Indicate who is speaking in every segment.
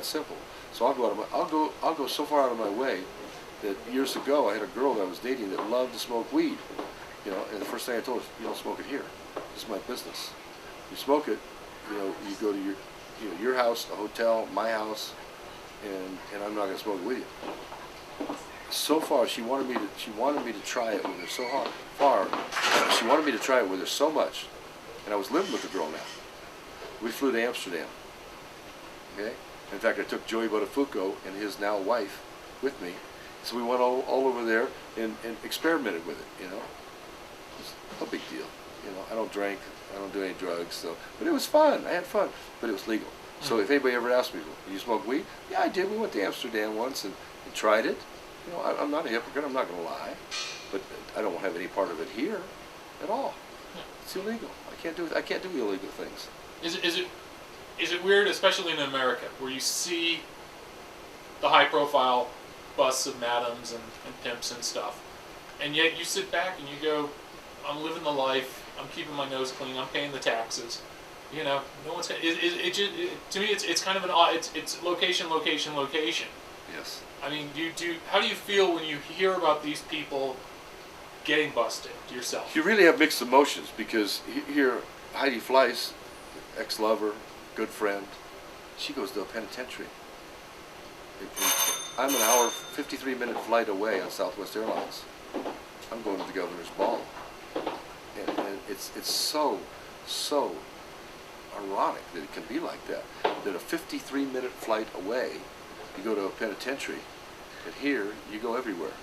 Speaker 1: that simple. So I'll go so far out of my way that years ago I had a girl that I was dating that loved to smoke weed. You know, and the first thing I told her, you don't smoke it here. This is my business. You smoke it, you know, you go to your house, a hotel, my house, and I'm not going to smoke it with you. So far, she wanted me to try it with her so far. She wanted me to try it with her so much, and I was living with the girl now. We flew to Amsterdam. Okay. In fact, I took Joey Buttafuoco and his now wife with me, so we went all over there and experimented with it. You know, it's no big deal. You know, I don't drink, I don't do any drugs, so but it was fun. I had fun, but it was legal. So if anybody ever asked me, "Do you smoke weed?" Yeah, I did. We went to Amsterdam once and tried it. You know, I'm not a hypocrite. I'm not going to lie, but I don't have any part of it here at all. It's illegal. I can't do illegal things.
Speaker 2: Is it weird, especially in America, where you see the high-profile busts of madams and pimps and stuff, and yet you sit back and you go, "I'm living the life. I'm keeping my nose clean. I'm paying the taxes." You know, no one's. To me, it's kind of an odd. It's location.
Speaker 1: Yes.
Speaker 2: I mean, how do you feel when you hear about these people getting busted yourself?
Speaker 1: You really have mixed emotions because here, Heidi Fleiss, ex-lover, good friend, she goes to a penitentiary. I'm an hour, 53-minute flight away on Southwest Airlines. I'm going to the governor's ball, and it's so ironic that it can be like that. That a 53-minute flight away, you go to a penitentiary, and here you go everywhere.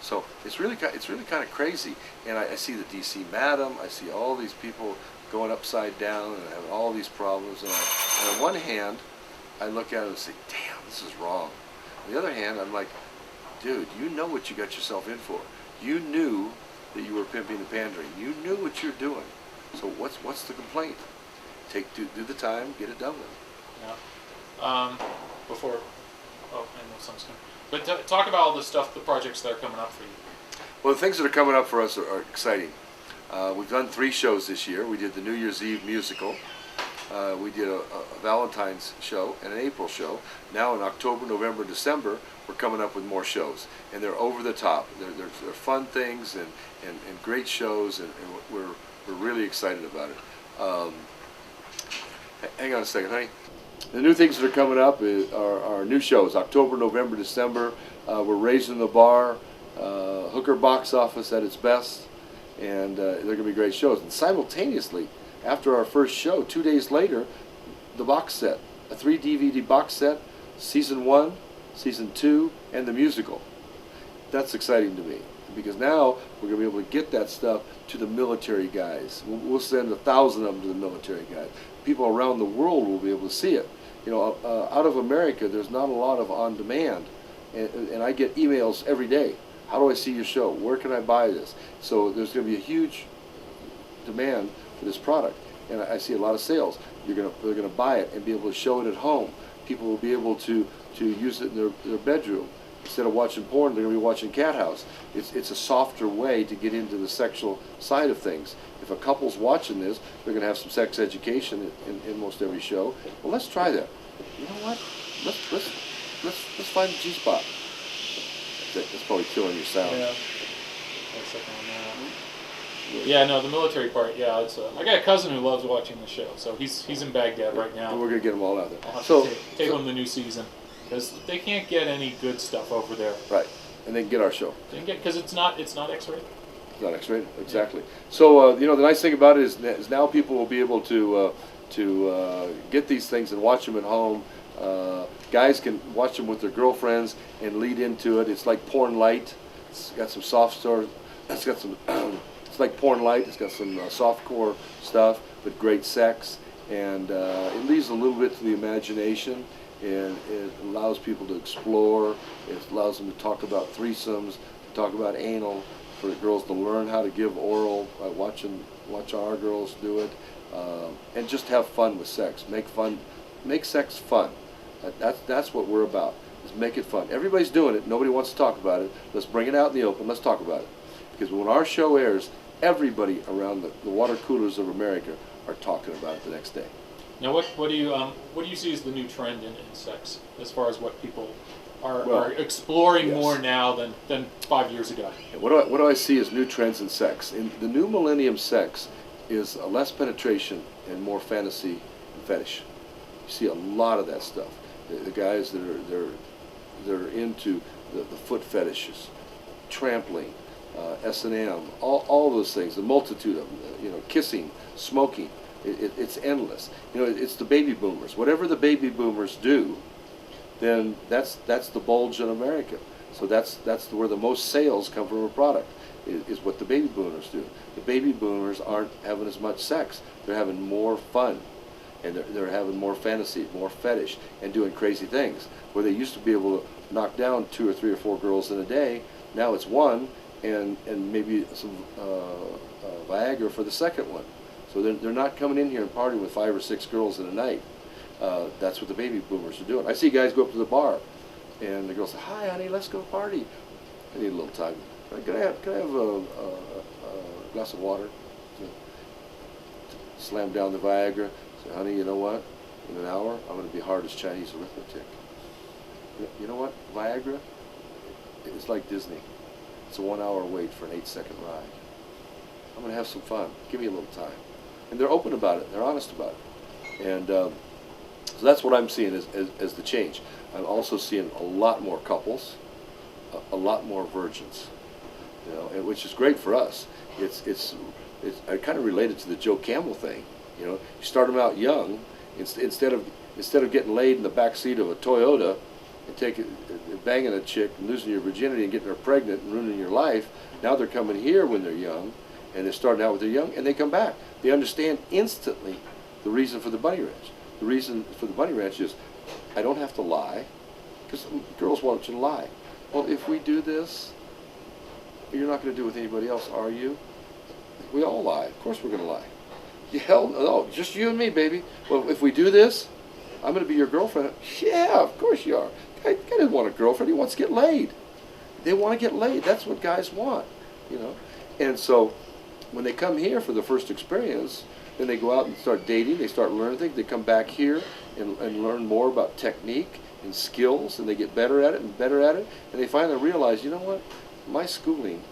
Speaker 1: So it's really kind of crazy. And I see the D.C. Madam, I see all these people going upside down and having all these problems. And on one hand, I look at it and say, "Damn, this is wrong." On the other hand, I'm like, "Dude, you know what you got yourself in for. You knew that you were pimping and pandering. You knew what you're doing. So what's the complaint? Do the time, get it done with."
Speaker 2: Yeah. I know something's coming. But talk about all the stuff, the projects that are coming up for you.
Speaker 1: Well, the things that are coming up for us are exciting. We've done 3 shows this year. We did the New Year's Eve musical. We did a Valentine's show and an April show. Now in October, November, December, we're coming up with more shows. And they're over the top. They're fun things and great shows, and we're really excited about it. Hang on a second, honey. The new things that are coming up are our new shows, October, November, December. We're raising the bar, hooker box office at its best, and they're going to be great shows. And simultaneously, after our first show, 2 days later, the box set, a 3 DVD box set, season 1, season 2, and the musical. That's exciting to me, because now we're going to be able to get that stuff to the military guys. We'll send 1,000 of them to the military guys. People around the world will be able to see it. You know, out of America, there's not a lot of on-demand, and I get emails every day. How do I see your show? Where can I buy this? So there's going to be a huge demand for this product, and I see a lot of sales. They're going to buy it and be able to show it at home. People will be able to use it in their bedroom. Instead of watching porn, they're going to be watching Cathouse. It's a softer way to get into the sexual side of things. If a couple's watching this, they're going to have some sex education in most every show. Well, let's try that. You know what? Let's find the G-spot. That's probably killing your sound.
Speaker 2: Yeah. Yeah, no, the military part. Yeah, it's. I got a cousin who loves watching the show, so he's in Baghdad right now.
Speaker 1: And we're going to get them all out there.
Speaker 2: I'll have to take them the new season. Because they can't get any good stuff over there.
Speaker 1: Right, and they can get our show.
Speaker 2: Because it's not X-rated.
Speaker 1: It's not X-rated, exactly. So you know, the nice thing about it is now people will be able to get these things and watch them at home. Guys can watch them with their girlfriends and lead into it. It's like porn light. It's got some soft store. It's got some. It's like porn light. It's got some softcore stuff, but great sex, and it leaves a little bit to the imagination. And it allows people to explore. It allows them to talk about threesomes, to talk about anal, for the girls to learn how to give oral by watching our girls do it, and just have fun with sex. Make sex fun. That's what we're about. Is make it fun. Everybody's doing it. Nobody wants to talk about it. Let's bring it out in the open. Let's talk about it. Because when our show airs, everybody around the water coolers of America are talking about it the next day.
Speaker 2: Now, what do you see as the new trend in sex, as far as what people are exploring more now than 5 years ago?
Speaker 1: What do I see as new trends in sex? In the new millennium, sex is less penetration and more fantasy and fetish. You see a lot of that stuff. The guys that are into the foot fetishes, trampling, S&M, all those things, the multitude of them, kissing, smoking. It's endless. It's the baby boomers. Whatever the baby boomers do, then that's the bulge in America. So that's where the most sales come from a product, is what the baby boomers do. The baby boomers aren't having as much sex. They're having more fun, and they're having more fantasy, more fetish, and doing crazy things. Where they used to be able to knock down 2 or 3 or 4 girls in a day, now it's one, and maybe some Viagra for the second one. So they're not coming in here and partying with 5 or 6 girls in a night. That's what the baby boomers are doing. I see guys go up to the bar, and the girls say, "Hi, honey, let's go party." I need a little time. Can I have a glass of water? Slam down the Viagra. Say, "Honey, you know what? In an hour, I'm going to be hard as Chinese arithmetic." You know what? Viagra, it's like Disney. It's a 1-hour wait for an 8-second ride. I'm going to have some fun. Give me a little time. And they're open about it. They're honest about it. And so that's what I'm seeing as the change. I'm also seeing a lot more couples, a lot more virgins, and which is great for us. It's I kind of related to the Joe Camel thing. You start them out young, instead of getting laid in the back seat of a Toyota and banging a chick and losing your virginity and getting her pregnant and ruining your life. Now they're coming here when they're young, and they're starting out with their young, and they come back. They understand instantly the reason for the bunny ranch. The reason for the bunny ranch is, I don't have to lie, because girls want you to lie. Well, if we do this, you're not going to do it with anybody else, are you? We all lie. Of course we're going to lie. Hell no, just you and me, baby. Well, if we do this, I'm going to be your girlfriend. Yeah, of course you are. Guy doesn't want a girlfriend. He wants to get laid. They want to get laid. That's what guys want, And so when they come here for the first experience, then they go out and start dating. They start learning things. They come back here and learn more about technique and skills, and they get better at it and better at it. And they finally realize, you know what? My schooling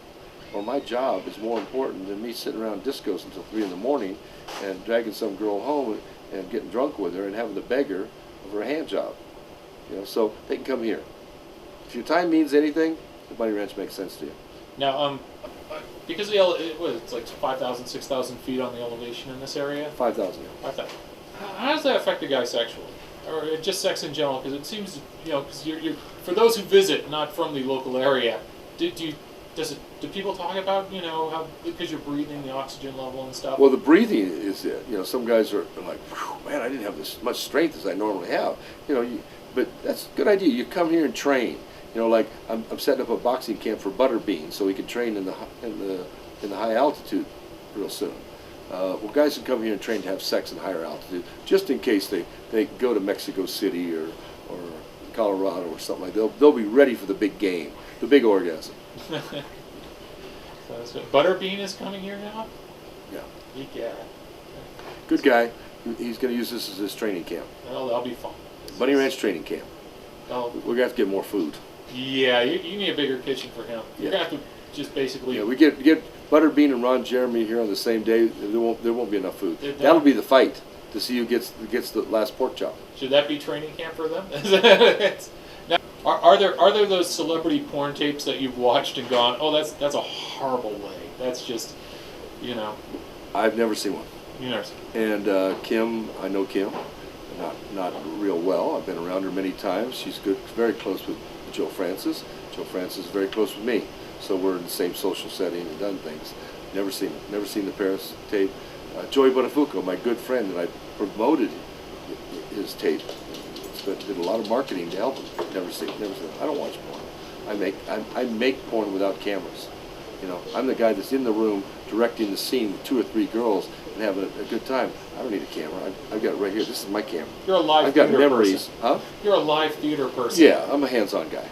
Speaker 1: or my job is more important than me sitting around discos until 3 in the morning and dragging some girl home and getting drunk with her and having to beg her for a hand job. So they can come here. If your time means anything, the bunny ranch makes sense to you.
Speaker 2: Now, because it's like 5,000, 6,000 feet on the elevation in this area?
Speaker 1: 5,000.
Speaker 2: 5,000. How does that affect a guy sexually? Or just sex in general? Because it seems, because you're for those who visit, not from the local area, do people talk about, how, because you're breathing, the oxygen level and stuff?
Speaker 1: Well, the breathing is it. Some guys are like, man, I didn't have this much strength as I normally have. But that's a good idea. You come here and train. Like I'm setting up a boxing camp for Butterbean, so he can train in the high altitude real soon. Well, guys can come here and train to have sex in higher altitude, just in case they go to Mexico City or Colorado or something like that. They'll be ready for the big game, the big orgasm.
Speaker 2: So Butterbean is coming here now?
Speaker 1: Yeah.
Speaker 2: Yeah.
Speaker 1: Good guy. He's going to use this as his training camp.
Speaker 2: Well, that'll be fun.
Speaker 1: Bunny Ranch training camp.
Speaker 2: Oh.
Speaker 1: We're going to have to get more food.
Speaker 2: Yeah, you need a bigger kitchen for him. You're going to have to just basically...
Speaker 1: Yeah, we get Butterbean and Ron Jeremy here on the same day. There won't be enough food. That'll be the fight to see who gets the last pork chop.
Speaker 2: Should that be training camp for them? Now, are there those celebrity porn tapes that you've watched and gone, oh, that's a horrible way. That's just,
Speaker 1: I've never seen one.
Speaker 2: You never seen one.
Speaker 1: And Kim, I know Kim, not real well. I've been around her many times. She's good, very close with Joe Francis. Joe Francis is very close with me. So we're in the same social setting and done things. Never seen it. Never seen the Paris tape. Joey Buttafuoco, my good friend, that I promoted his tape. Did a lot of marketing to help him. Never seen it. I don't watch porn. I make porn without cameras. I'm the guy that's in the room directing the scene with 2 or 3 girls and having a good time. I don't need a camera. I've got it right here. This is my camera.
Speaker 2: You're a live
Speaker 1: I've got
Speaker 2: theater
Speaker 1: memories.
Speaker 2: person.
Speaker 1: Huh?
Speaker 2: You're a live theater person.
Speaker 1: Yeah, I'm a hands-on guy.